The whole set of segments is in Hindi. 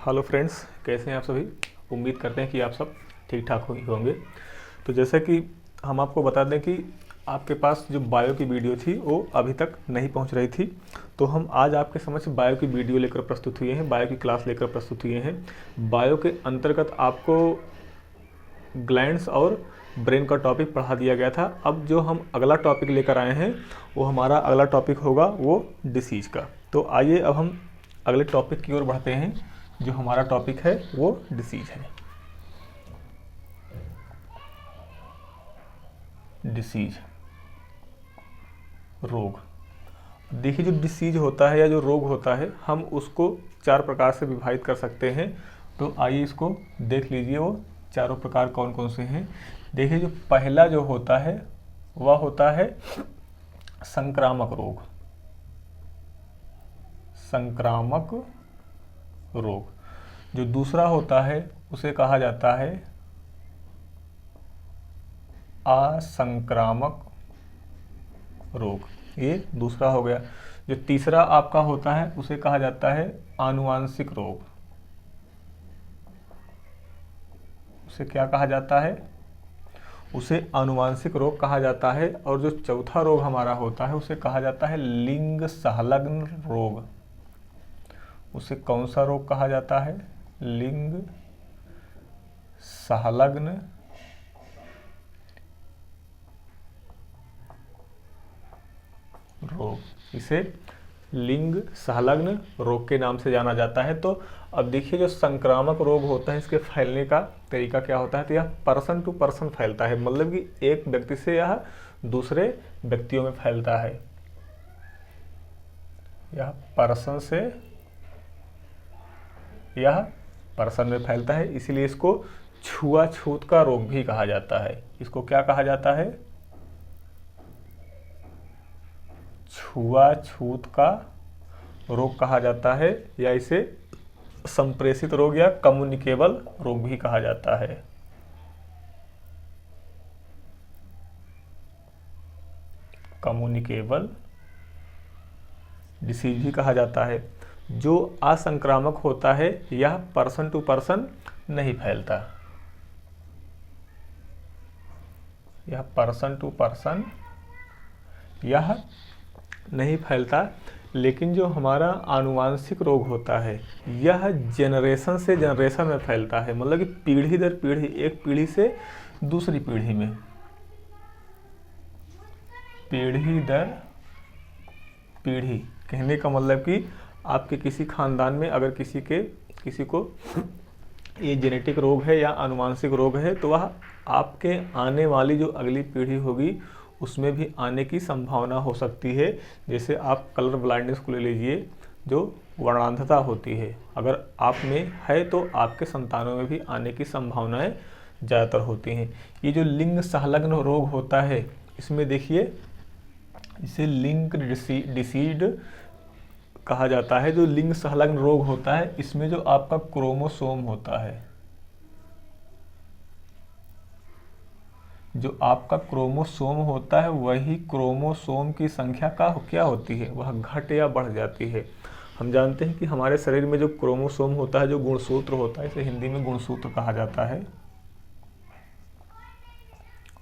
हेलो फ्रेंड्स, कैसे हैं आप सभी। उम्मीद करते हैं कि आप सब ठीक ठाक होंगे। तो जैसा कि हम आपको बता दें कि आपके पास जो बायो की वीडियो थी वो अभी तक नहीं पहुंच रही थी, तो हम आज आपके समक्ष बायो की वीडियो लेकर प्रस्तुत हुए हैं, बायो की क्लास लेकर प्रस्तुत हुए हैं। बायो के अंतर्गत आपको ग्लैंड्स और ब्रेन का टॉपिक पढ़ा दिया गया था। अब जो हम अगला टॉपिक लेकर आए हैं वो हमारा अगला टॉपिक होगा वो डिसीज का। तो आइए अब हम अगले टॉपिक की ओर बढ़ते हैं। जो हमारा टॉपिक है वो डिसीज है। डिसीज, रोग। देखिए, जो डिसीज होता है या जो रोग होता है हम उसको चार प्रकार से विभाजित कर सकते हैं। तो आइए इसको देख लीजिए, वो चारों प्रकार कौन कौन से हैं। देखिए, जो पहला जो होता है वह होता है संक्रामक रोग। संक्रामक रोग। जो दूसरा होता है उसे कहा जाता है असंक्रामक रोग। ये दूसरा हो गया। जो तीसरा आपका होता है उसे कहा जाता है आनुवांशिक रोग। उसे क्या कहा जाता है? उसे आनुवांशिक रोग कहा जाता है। और जो चौथा रोग हमारा होता है उसे कहा जाता है लिंग संलग्न रोग। उसे कौन सा रोग कहा जाता है? लिंग संलग्न रोग। इसे लिंग संलग्न रोग के नाम से जाना जाता है। तो अब देखिए, जो संक्रामक रोग होता है इसके फैलने का तरीका क्या होता है? तो यह पर्सन टू पर्सन फैलता है, मतलब कि एक व्यक्ति से यह दूसरे व्यक्तियों में फैलता है। यह पर्सन से यह पर्सन में फैलता है, इसीलिए इसको छुआछूत का रोग भी कहा जाता है। इसको क्या कहा जाता है? छुआछूत का रोग कहा जाता है, या इसे संप्रेषित रोग या कम्युनिकेबल रोग भी कहा जाता है। कम्युनिकेबल डिसीज भी कहा जाता है। जो असंक्रामक होता है यह पर्सन टू पर्सन नहीं फैलता। यह पर्सन टू पर्सन यह नहीं फैलता। लेकिन जो हमारा आनुवांशिक रोग होता है यह जनरेशन से जनरेशन में फैलता है, मतलब कि पीढ़ी दर पीढ़ी, एक पीढ़ी से दूसरी पीढ़ी में, पीढ़ी दर पीढ़ी। कहने का मतलब कि आपके किसी खानदान में अगर किसी को ये जेनेटिक रोग है या आनुवांशिक रोग है तो वह आपके आने वाली जो अगली पीढ़ी होगी उसमें भी आने की संभावना हो सकती है। जैसे आप कलर ब्लाइंडनेस को ले लीजिए, जो वर्णांधता होती है, अगर आप में है तो आपके संतानों में भी आने की संभावनाएं ज़्यादातर होती हैं। ये जो लिंग संलग्न रोग होता है इसमें देखिए, इसे लिंक डिसीड कहा जाता है। जो लिंग संलग्न रोग होता है इसमें जो आपका क्रोमोसोम होता है, जो आपका क्रोमोसोम होता है वही क्रोमोसोम की संख्या का क्या होती है? वह घट या बढ़ जाती है। हम जानते हैं कि हमारे शरीर में जो क्रोमोसोम होता है, जो गुणसूत्र होता है, इसे हिंदी में गुणसूत्र कहा जाता है।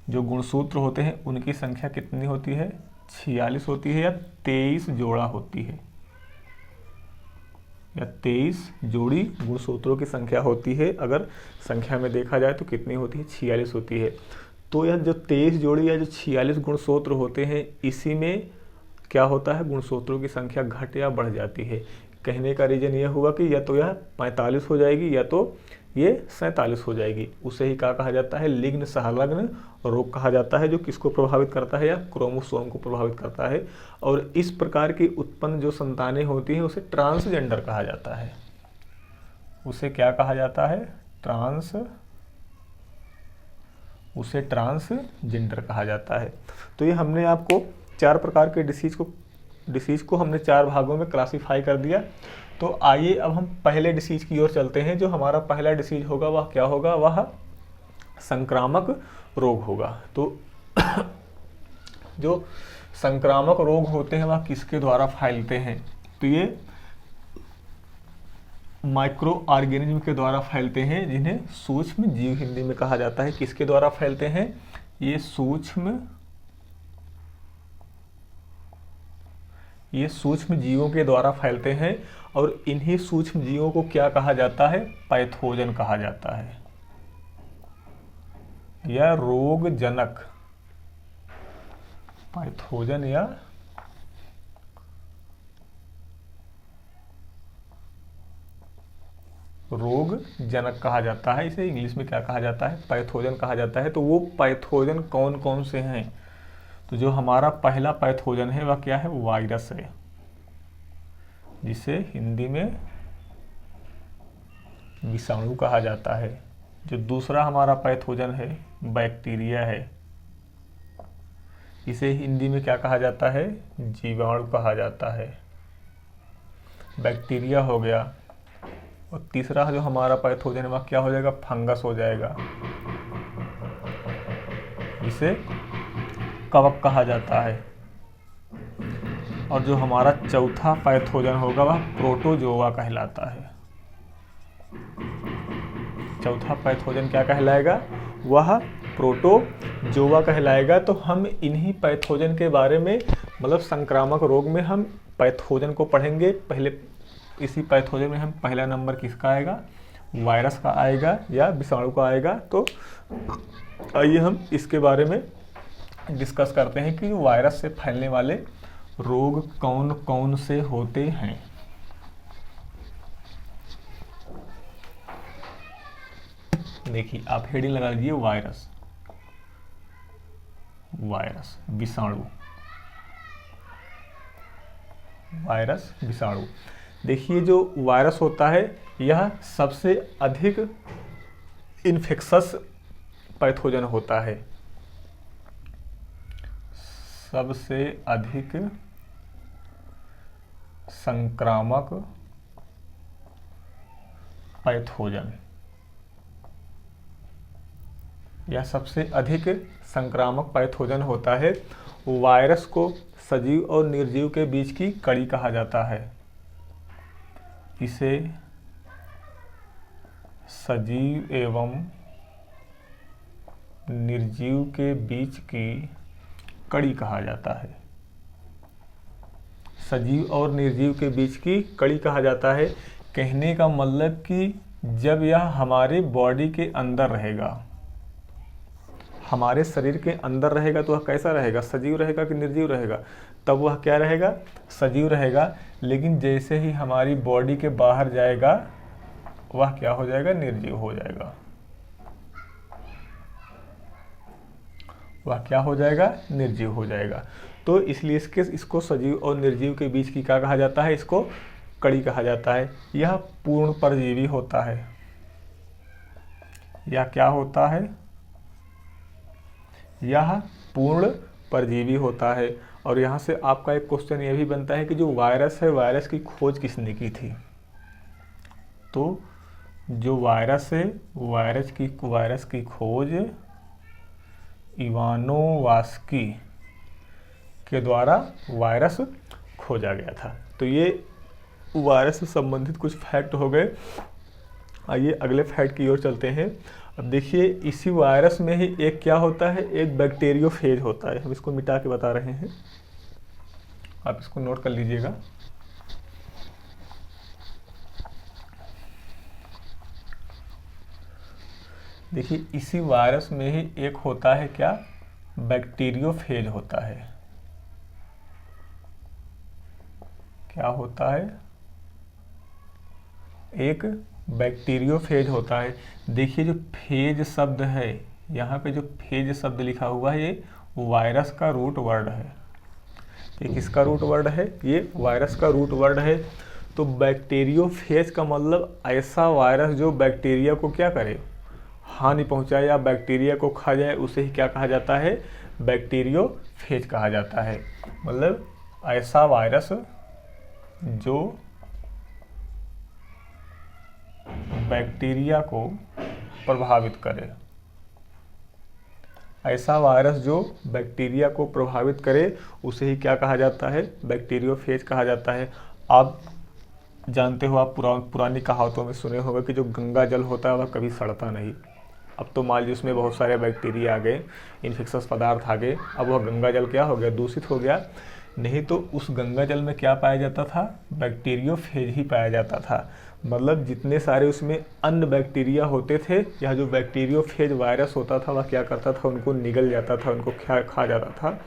जो गुणसूत्र होते हैं उनकी संख्या कितनी होती है? 46 होती है, या 23 जोड़ा होती है, या 23 जोड़ी गुणसूत्रों की संख्या होती है। अगर संख्या में देखा जाए तो कितनी होती है? 46 होती है। तो यह जो 23 जोड़ी या जो 46 गुणसूत्र होते हैं इसी में क्या होता है? गुणसूत्रों की संख्या घट या बढ़ जाती है। कहने का रीजन यह हुआ कि या तो यह 45 हो जाएगी या तो ये 47 हो जाएगी। उसे ही क्या कहा जाता है? लिंग संलग्न रोग कहा जाता है, जो किसको प्रभावित करता है? या क्रोमोसोम को प्रभावित करता है। और इस प्रकार की उत्पन्न जो संतानें होती हैं उसे ट्रांसजेंडर कहा जाता है। उसे क्या कहा जाता है? उसे ट्रांसजेंडर कहा जाता है। तो ये हमने आपको चार प्रकार के डिसीज को हमने चार भागों में क्लासिफाई कर दिया। तो आइए अब हम पहले डिसीज की ओर चलते हैं। जो हमारा पहला डिसीज होगा वह क्या होगा? वह संक्रामक रोग होगा। तो जो संक्रामक रोग होते हैं वह किसके द्वारा फैलते हैं? तो ये माइक्रो ऑर्गेनिज्म के द्वारा फैलते हैं, जिन्हें सूक्ष्म जीव हिंदी में कहा जाता है। किसके द्वारा फैलते हैं? ये सूक्ष्म जीवों के द्वारा फैलते हैं, और इन्हीं सूक्ष्म जीवों को क्या कहा जाता है? पैथोजन कहा जाता है, या रोगजनक। पैथोजन या रोगजनक कहा जाता है। इसे इंग्लिश में क्या कहा जाता है? पैथोजन कहा जाता है। तो वो पैथोजन कौन कौन से हैं? तो जो हमारा पहला पैथोजन है वह क्या है? वायरस है, जिसे हिंदी में विषाणु कहा जाता है। जो दूसरा हमारा पैथोजन है बैक्टीरिया है, इसे हिंदी में क्या कहा जाता है? जीवाणु कहा जाता है। बैक्टीरिया हो गया। और तीसरा जो हमारा पैथोजन है वह क्या हो जाएगा? फंगस हो जाएगा, इसे कवक कहा जाता है। और जो हमारा चौथा पैथोजन होगा वह प्रोटोजोआ कहलाता है। चौथा पैथोजन क्या कहलाएगा? वह प्रोटोजोआ कहलाएगा। तो हम इन्हीं पैथोजन के बारे में, मतलब संक्रामक रोग में हम पैथोजन को पढ़ेंगे। पहले इसी पैथोजन में हम पहला नंबर किसका आएगा? वायरस का आएगा या विषाणु का आएगा। तो आइए हम इसके बारे में डिस्कस करते हैं कि वायरस से फैलने वाले रोग कौन कौन से होते हैं। देखिए, आप हेडिंग लगा लीजिए वायरस, वायरस विषाणु, वायरस विषाणु। देखिए, जो वायरस होता है यह सबसे अधिक इन्फेक्शस पैथोजन होता है, सबसे अधिक संक्रामक पैथोजन, यह सबसे अधिक संक्रामक पैथोजन होता है। वायरस को सजीव और निर्जीव के बीच की कड़ी कहा जाता है। इसे सजीव एवं निर्जीव के बीच की कड़ी कहा जाता है। सजीव और निर्जीव के बीच की कड़ी कहा जाता है। कहने का मतलब कि जब यह हमारे बॉडी के अंदर रहेगा, हमारे शरीर के अंदर रहेगा, तो वह कैसा रहेगा? सजीव रहेगा कि निर्जीव रहेगा? तब वह क्या रहेगा? सजीव रहेगा। लेकिन जैसे ही हमारी बॉडी के बाहर जाएगा वह क्या हो जाएगा? निर्जीव हो जाएगा। वह क्या हो जाएगा? निर्जीव हो जाएगा। तो इसलिए इसको सजीव और निर्जीव के बीच की क्या कहा जाता है? इसको कड़ी कहा जाता है। यह पूर्ण परजीवी होता है। यह क्या होता है? यह पूर्ण परजीवी होता है। और यहाँ से आपका एक क्वेश्चन ये भी बनता है कि जो वायरस है, वायरस की खोज किसने की थी? तो जो वायरस है, वायरस की खोज इवानोवास्की के द्वारा वायरस खोजा गया था। तो ये वायरस से संबंधित कुछ फैक्ट हो गए। आइए अगले फैक्ट की ओर चलते हैं। अब देखिए, इसी वायरस में ही एक क्या होता है? एक बैक्टीरियोफेज होता है। हम इसको मिटा के बता रहे हैं, आप इसको नोट कर लीजिएगा। देखिए, इसी वायरस में ही एक होता है क्या? बैक्टीरियोफेज होता है। क्या होता है? एक बैक्टीरियोफेज होता है। देखिए, जो फेज शब्द है, यहाँ पे जो फेज शब्द लिखा हुआ है, ये वायरस का रूट वर्ड है। ये किसका रूट वर्ड है? ये वायरस का रूट वर्ड है। तो बैक्टीरियोफेज का मतलब ऐसा वायरस जो बैक्टीरिया को क्या करे? हानि पहुंचाए या बैक्टीरिया को खा जाए, उसे ही क्या कहा जाता है? बैक्टीरियोफेज कहा जाता है। मतलब ऐसा वायरस जो बैक्टीरिया को प्रभावित करे, ऐसा वायरस जो बैक्टीरिया को प्रभावित करे, उसे ही क्या कहा जाता है? बैक्टीरियोफेज कहा जाता है। अब जानते हो आप पुरानी कहावतों में सुने होंगे कि जो गंगा जल होता है वह कभी सड़ता नहीं। अब तो मान लीजिए उसमें बहुत सारे बैक्टीरिया आ गए, इन्फेक्शस पदार्थ आ गए, अब वह गंगा जल क्या हो गया, दूषित हो गया। नहीं तो उस गंगा जल में क्या पाया जाता था, बैक्टीरियोफेज ही पाया जाता था। मतलब जितने सारे उसमें अन्य बैक्टीरिया होते थे या जो बैक्टीरियोफेज वायरस होता था वह क्या करता था, उनको निगल जाता था, उनको खा जाता था।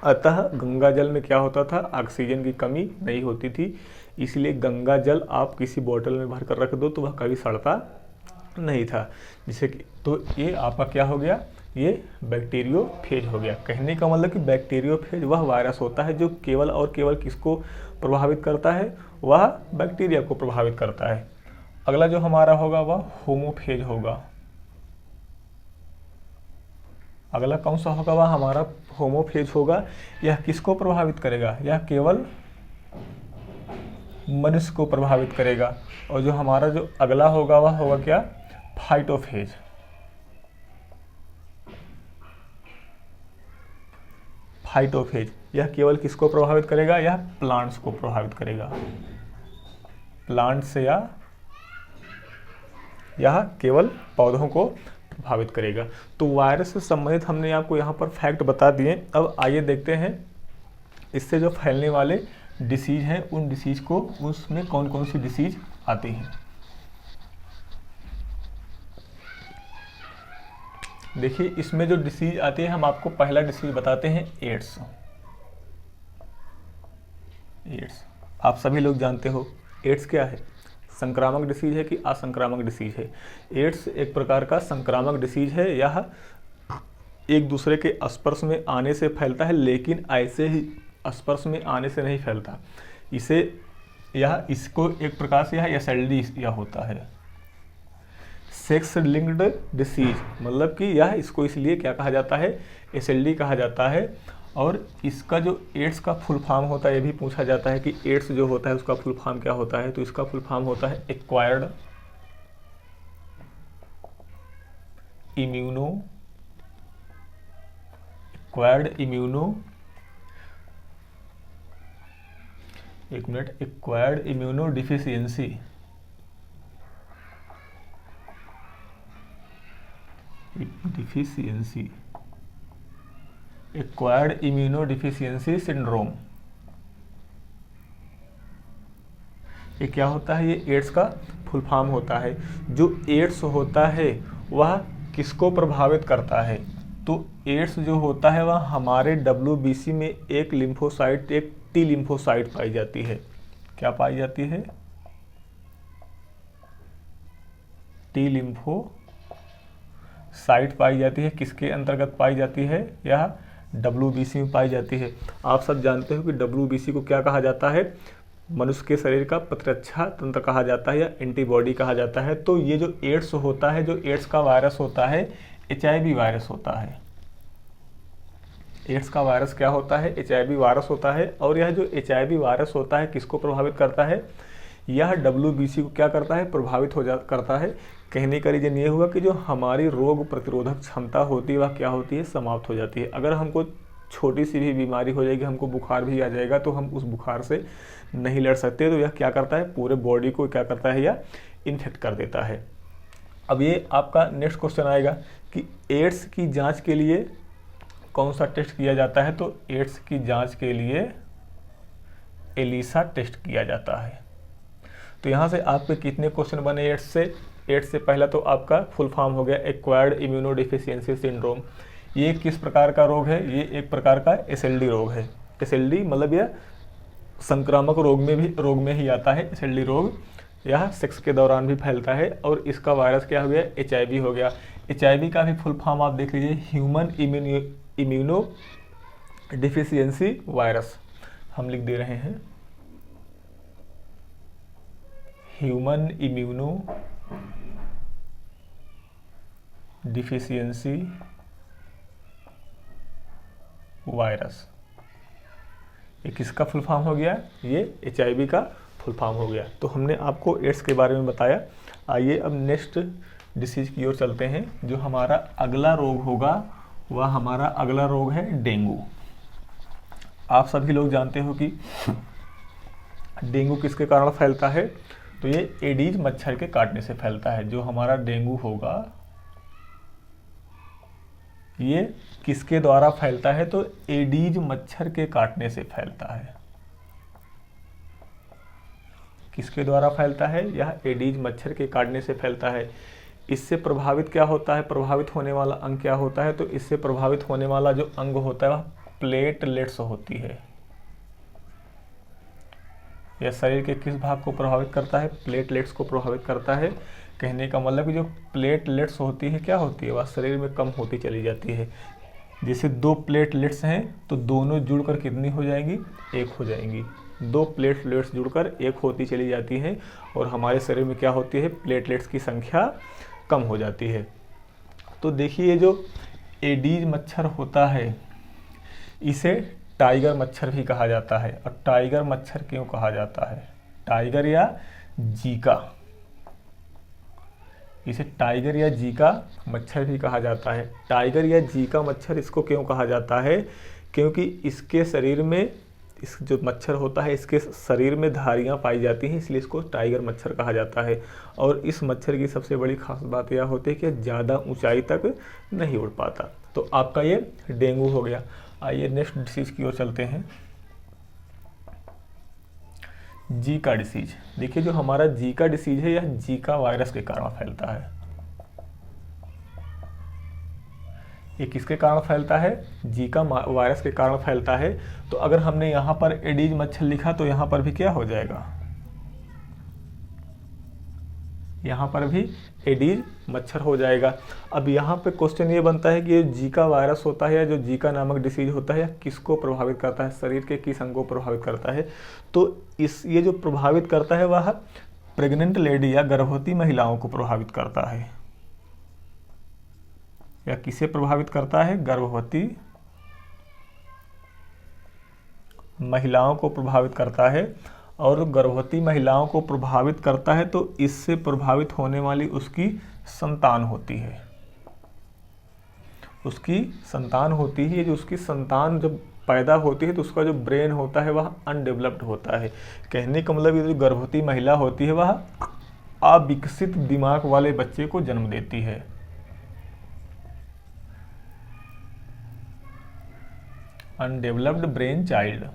अतः गंगा जल में क्या होता था, ऑक्सीजन की कमी नहीं होती थी, इसलिए गंगा जल आप किसी बोतल में भर कर रख दो तो वह कभी सड़ता नहीं था। जिससे कि तो ये आपका क्या हो गया, ये बैक्टीरियोफेज हो गया। कहने का मतलब कि बैक्टीरियोफेज वह वायरस होता है जो केवल और केवल किसको प्रभावित करता है, वह बैक्टीरिया को प्रभावित करता है। अगला जो हमारा होगा वह होमोफेज होगा। अगला कौन सा होगा, वह हमारा होमोफेज होगा। यह किसको प्रभावित करेगा, यह केवल मनुष्य को प्रभावित करेगा। और जो हमारा जो अगला होगा वह होगा क्या, फाइटोफेज। फाइटोफेज यह केवल किसको प्रभावित करेगा, यह प्लांट्स को प्रभावित करेगा, प्लांट्स या यह केवल पौधों को प्रभावित करेगा। तो वायरस से संबंधित हमने आपको यहाँ पर फैक्ट बता दिए। अब आइए देखते हैं इससे जो फैलने वाले डिसीज हैं उन डिसीज को, उसमें कौन कौन सी डिसीज आती हैं। देखिए इसमें जो डिसीज आती है, हम आपको पहला डिसीज बताते हैं एड्स। एड्स आप सभी लोग जानते हो एड्स क्या है, संक्रामक डिसीज है कि असंक्रामक डिसीज है। एड्स एक प्रकार का संक्रामक डिसीज है। यह एक दूसरे के स्पर्श में आने से फैलता है, लेकिन ऐसे ही स्पर्श में आने से नहीं फैलता। इसको एक प्रकार से यह एसएलडी यह होता है, सेक्स लिंक्ड डिसीज। मतलब कि यह इसको इसलिए क्या कहा जाता है, एसएलडी कहा जाता है। और इसका जो एड्स का फुल फॉर्म होता है, ये भी पूछा जाता है कि एड्स जो होता है उसका फुल फॉर्म क्या होता है। तो इसका फुल फॉर्म होता है acquired immuno deficiency. Acquired immuno deficiency syndrome. ये क्या होता है, ये एड्स का फुल फॉर्म होता है। जो एड्स होता है वह किसको प्रभावित करता है, तो एड्स जो होता है वह हमारे WBC में एक लिम्फोसाइट, एक टी लिम्फोसाइट पाई जाती है। क्या पाई जाती है, टी लिम्फोसाइट पाई जाती है। किसके अंतर्गत पाई जाती है, यह WBC में पाई जाती है। आप सब जानते हो कि WBC को क्या कहा जाता है, मनुष्य के शरीर का प्रतिरक्षा तंत्र कहा जाता है या एंटीबॉडी कहा जाता है। तो ये जो एड्स होता है, जो एड्स का वायरस होता है, HIV वायरस होता है। एड्स का वायरस क्या होता है, HIV वायरस होता है। और यह जो HIV वायरस होता है किसको प्रभावित करता है, यह WBC को क्या करता है, प्रभावित करता है। कहने का रीजन ये हुआ कि जो हमारी रोग प्रतिरोधक क्षमता होती है वह क्या होती है, समाप्त हो जाती है। अगर हमको छोटी सी भी बीमारी हो जाएगी, हमको बुखार भी आ जाएगा, तो हम उस बुखार से नहीं लड़ सकते। तो यह क्या करता है, पूरे बॉडी को क्या करता है, या इन्फेक्ट कर देता है। अब ये आपका नेक्स्ट क्वेश्चन आएगा कि एड्स की जांच के लिए कौन सा टेस्ट किया जाता है। तो एड्स की जांच के लिए एलिसा टेस्ट किया जाता है। तो यहाँ से आपके कितने क्वेश्चन बने एड्स से। एड्स से पहला तो आपका फुल फॉर्म हो गया एक्वायर्ड इम्यूनो डिफिशियंसी सिंड्रोम। ये किस प्रकार का रोग है, ये एक प्रकार का एसएलडी रोग है। एसएलडी मतलब यह संक्रामक रोग में ही आता है। एसएलडी रोग यह सेक्स के दौरान भी फैलता है। और इसका वायरस क्या हो गया, HIV हो गया। HIV का भी फुल फॉर्म आप देख लीजिए, ह्यूमन इम्यूनो डिफिशियंसी वायरस। हम लिख दे रहे हैं ह्यूमन इम्यूनो डिफिशियंसी वायरस। ये किसका फुल फॉर्म हो गया, ये HIV का फुल फॉर्म हो गया। तो हमने आपको एड्स के बारे में बताया। आइए अब नेक्स्ट डिसीज की ओर चलते हैं। जो हमारा अगला रोग होगा वह हमारा अगला रोग है डेंगू। आप सभी लोग जानते हो कि डेंगू किसके कारण फैलता है? तो ये एडीज मच्छर के काटने से फैलता है। जो हमारा डेंगू होगा ये किसके द्वारा फैलता है? तो एडीज मच्छर के काटने से फैलता है। किसके द्वारा फैलता है? यह एडीज मच्छर के काटने से फैलता है। इससे प्रभावित क्या होता है? प्रभावित होने वाला अंग क्या होता है? तो इससे प्रभावित होने वाला जो अंग होता है वह प्लेटलेट्स होती है। यह शरीर के किस भाग को प्रभावित करता है? प्लेटलेट्स को प्रभावित करता है। कहने का मतलब कि जो प्लेटलेट्स होती है क्या होती है? वह शरीर में कम होती चली जाती है। जैसे 2 प्लेटलेट्स हैं तो दोनों जुड़कर कितनी हो जाएंगी? 1 हो जाएंगी। 2 प्लेटलेट्स जुड़कर 1 होती चली जाती हैं और हमारे शरीर में क्या होती है? प्लेटलेट्स की संख्या कम हो जाती है। तो देखिए जो एडीज मच्छर होता है इसे टाइगर मच्छर भी कहा जाता है। और टाइगर मच्छर क्यों कहा जाता है? टाइगर या जीका, इसे टाइगर या जीका मच्छर भी कहा जाता है। टाइगर या जीका मच्छर इसको क्यों कहा जाता है? क्योंकि इसके शरीर में, इस जो मच्छर होता है इसके शरीर में धारियां पाई जाती हैं, इसलिए इसको टाइगर मच्छर कहा जाता है। और इस मच्छर की सबसे बड़ी खास बात यह होती है कि ज़्यादा ऊंचाई तक नहीं उड़ पाता। तो आपका ये डेंगू हो गया। आइए नेक्स्ट डिसीज की ओर चलते हैं। Zika disease. देखिए जो हमारा जीका डिसीज है यह जीका वायरस के कारण फैलता है। ये किसके कारण फैलता है? जीका वायरस के कारण फैलता है। तो अगर हमने यहाँ पर एडीज मच्छर लिखा तो यहाँ पर भी क्या हो जाएगा? यहाँ पर भी एडीज मच्छर हो जाएगा। अब यहाँ पे क्वेश्चन ये बनता है कि ये जीका वायरस होता है या जो जीका नामक डिसीज होता है किसको प्रभावित करता है? शरीर के किस अंग को प्रभावित करता है? तो ये जो प्रभावित करता है वह प्रेग्नेंट लेडी या गर्भवती महिलाओं को प्रभावित करता है। या किसे प्रभावित करता है? गर्भवती महिलाओं को प्रभावित करता है। और गर्भवती महिलाओं को प्रभावित करता है तो इससे प्रभावित होने वाली उसकी संतान होती है। उसकी संतान होती है। जो उसकी संतान जब पैदा होती है तो उसका जो ब्रेन होता है वह अनडेवलप्ड होता है। कहने का मतलब ये जो गर्भवती महिला होती है वह अविकसित दिमाग वाले बच्चे को जन्म देती है। Undeveloped brain child.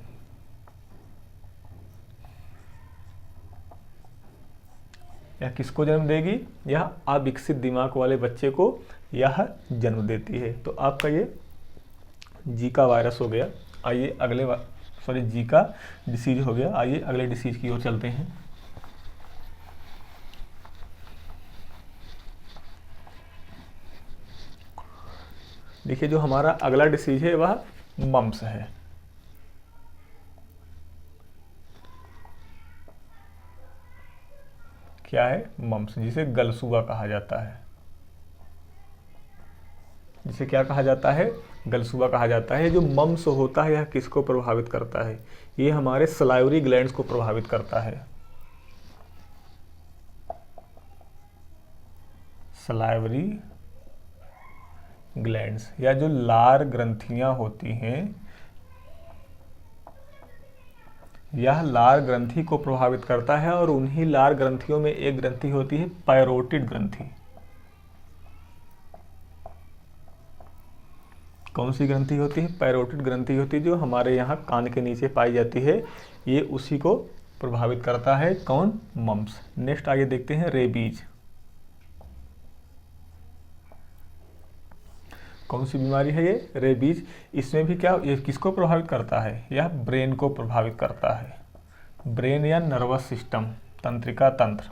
यह किसको जन्म देगी? यह अविकसित दिमाग वाले बच्चे को यह जन्म देती है। तो आपका ये जीका वायरस हो गया। आइए अगले जीका डिसीज हो गया। आइए अगले डिसीज की ओर चलते हैं। देखिए जो हमारा अगला डिसीज है वह मम्स है। क्या है? मम्स, जिसे गलसुआ कहा जाता है। जिसे क्या कहा जाता है? गलसुआ कहा जाता है। जो मम्स होता है यह किसको प्रभावित करता है? ये हमारे सलाइवरी ग्लैंड्स को प्रभावित करता है। सलाइवरी ग्लैंड्स या जो लार ग्रंथियां होती हैं, यह लार ग्रंथि को प्रभावित करता है। और उन्हीं लार ग्रंथियों में एक ग्रंथि होती है पैरोटिड ग्रंथि। कौन सी ग्रंथि होती है? पैरोटिड ग्रंथि होती है, जो हमारे यहाँ कान के नीचे पाई जाती है। ये उसी को प्रभावित करता है। कौन? मम्स। नेक्स्ट आगे देखते हैं रेबीज। कौन सी बीमारी है ये? रेबीज। इसमें भी क्या, ये किसको प्रभावित करता है? यह ब्रेन को प्रभावित करता है। ब्रेन या नर्वस सिस्टम, तंत्रिका तंत्र।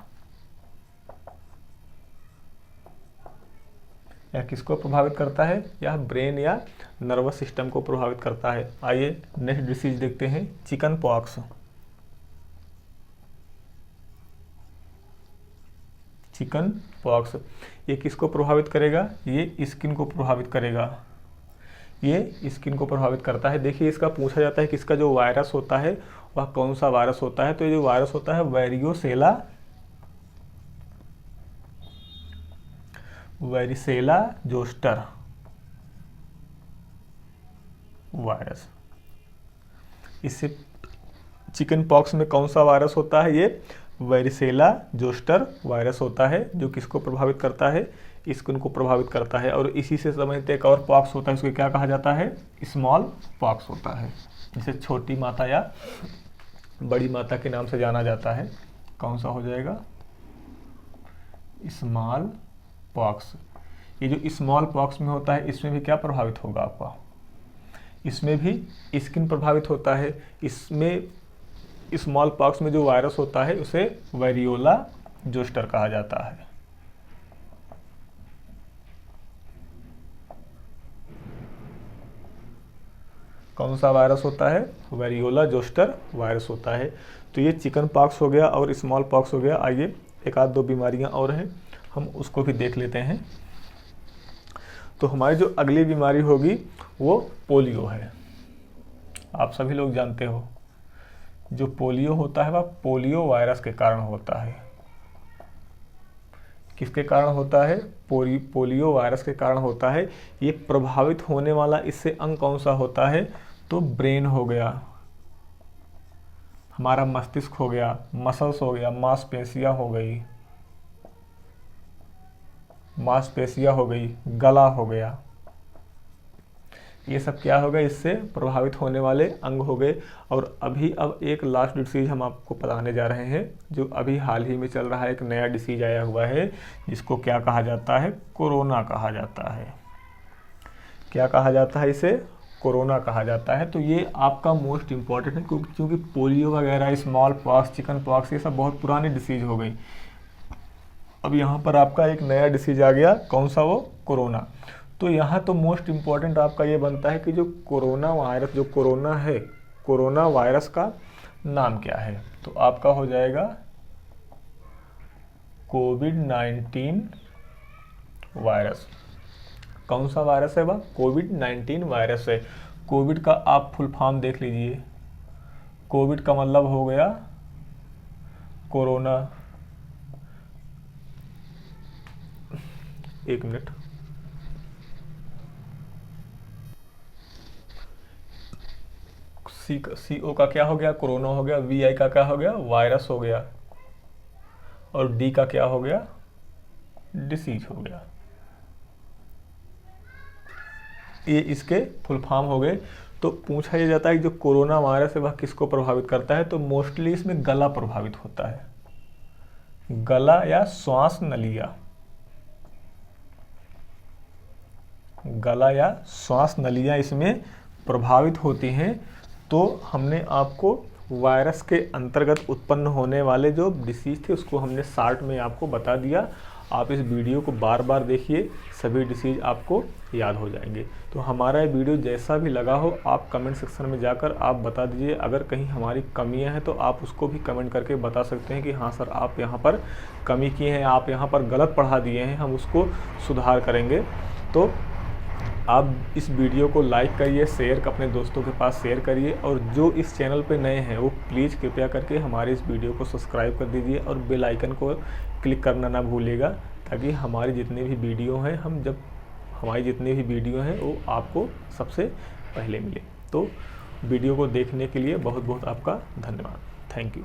यह किसको प्रभावित करता है? यह ब्रेन या नर्वस सिस्टम को प्रभावित करता है। आइए नेक्स्ट डिसीज देखते हैं, चिकन पॉक्स। चिकन पॉक्स ये किसको प्रभावित करेगा? ये स्किन को प्रभावित करेगा। ये स्किन को प्रभावित करता है। देखिए इसका पूछा जाता है कि इसका जो वायरस होता है वह कौन सा वायरस होता है? तो ये जो वायरस होता है वेरिसेला जोस्टर वायरस। इससे चिकन पॉक्स में कौन सा वायरस होता है? ये वेरिसेला जोस्टर वायरस होता है, जो किसको प्रभावित करता है? स्किन को प्रभावित करता है। और इसी से समझते एक और पॉक्स होता है, उसको क्या कहा जाता है? स्मॉल पॉक्स होता है, जिसे छोटी माता या बड़ी माता के नाम से जाना जाता है। कौन सा हो जाएगा? Small pox. ये जो स्मॉल पॉक्स में होता है, इसमें भी क्या प्रभावित होगा आपका? इसमें भी स्किन प्रभावित होता है। इसमें स्मॉल पॉक्स में जो वायरस होता है उसे वेरियोला जोस्टर कहा जाता है। कौन सा वायरस होता है? वेरियोला जोस्टर वायरस होता है। तो ये चिकन पॉक्स हो गया और स्मॉल पॉक्स हो गया। आइए एक आध दो बीमारियां और हैं, हम उसको भी देख लेते हैं। तो हमारी जो अगली बीमारी होगी वो पोलियो है। आप सभी लोग जानते हो, जो पोलियो होता है वह पोलियो वायरस के कारण होता है। किसके कारण होता है? पोलियो वायरस के कारण होता है। ये प्रभावित होने वाला इससे अंग कौन सा होता है? तो ब्रेन हो गया, हमारा मस्तिष्क हो गया, मसल्स हो गया, मांसपेशियां हो गई, गला हो गया। ये सब क्या होगा? इससे प्रभावित होने वाले अंग हो गए। और अब एक लास्ट डिसीज हम आपको बताने जा रहे हैं, जो अभी हाल ही में चल रहा है। एक नया डिसीज आया हुआ है, जिसको क्या कहा जाता है? कोरोना कहा जाता है। क्या कहा जाता है इसे? कोरोना कहा जाता है। तो ये आपका मोस्ट इम्पॉर्टेंट है, क्योंकि पोलियो वगैरह, स्मॉल पॉक्स, चिकन पॉक्स, ये सब बहुत पुरानी डिसीज हो गई। अब यहाँ पर आपका एक नया डिसीज आ गया। कौन सा? वो कोरोना। तो यहाँ तो मोस्ट इम्पॉर्टेंट आपका ये बनता है कि जो कोरोना वायरस, जो कोरोना है, कोरोना वायरस का नाम क्या है? तो आपका हो जाएगा कोविड-19 वायरस। कौन सा वायरस है? वह कोविड-19 वायरस है। कोविड का आप फुल फॉर्म देख लीजिए। कोविड का मतलब हो गया कोरोना। एक मिनट, CO का क्या हो गया? कोरोना हो गया। VI का क्या हो गया? वायरस हो गया। और D का क्या हो गया? डिसीज हो गया। ये इसके फुल फॉर्म हो गए। तो पूछा ये जाता है कि जो कोरोना वायरस है वह किसको प्रभावित करता है? तो मोस्टली इसमें गला प्रभावित होता है, गला या श्वास नलिया, गला या श्वास नलियाँ इसमें प्रभावित होती हैं। तो हमने आपको वायरस के अंतर्गत उत्पन्न होने वाले जो डिसीज थे उसको हमने शॉर्ट में आपको बता दिया। आप इस वीडियो को बार बार देखिए, सभी डिसीज आपको याद हो जाएंगे। तो हमारा ये वीडियो जैसा भी लगा हो, आप कमेंट सेक्शन में जाकर आप बता दीजिए। अगर कहीं हमारी कमियां हैं तो आप उसको भी कमेंट करके बता सकते हैं कि हाँ सर, आप यहाँ पर कमी किए हैं, आप यहाँ पर गलत पढ़ा दिए हैं, हम उसको सुधार करेंगे। तो आप इस वीडियो को लाइक करिए, शेयर अपने दोस्तों के पास शेयर करिए। और जो इस चैनल पे नए हैं वो प्लीज़ कृपया करके हमारे इस वीडियो को सब्सक्राइब कर दीजिए और बेल आइकन को क्लिक करना ना भूलिएगा, ताकि हमारी जितनी भी वीडियो हैं हमारी जितनी भी वीडियो हैं वो आपको सबसे पहले मिले। तो वीडियो को देखने के लिए बहुत बहुत आपका धन्यवाद। Thank you.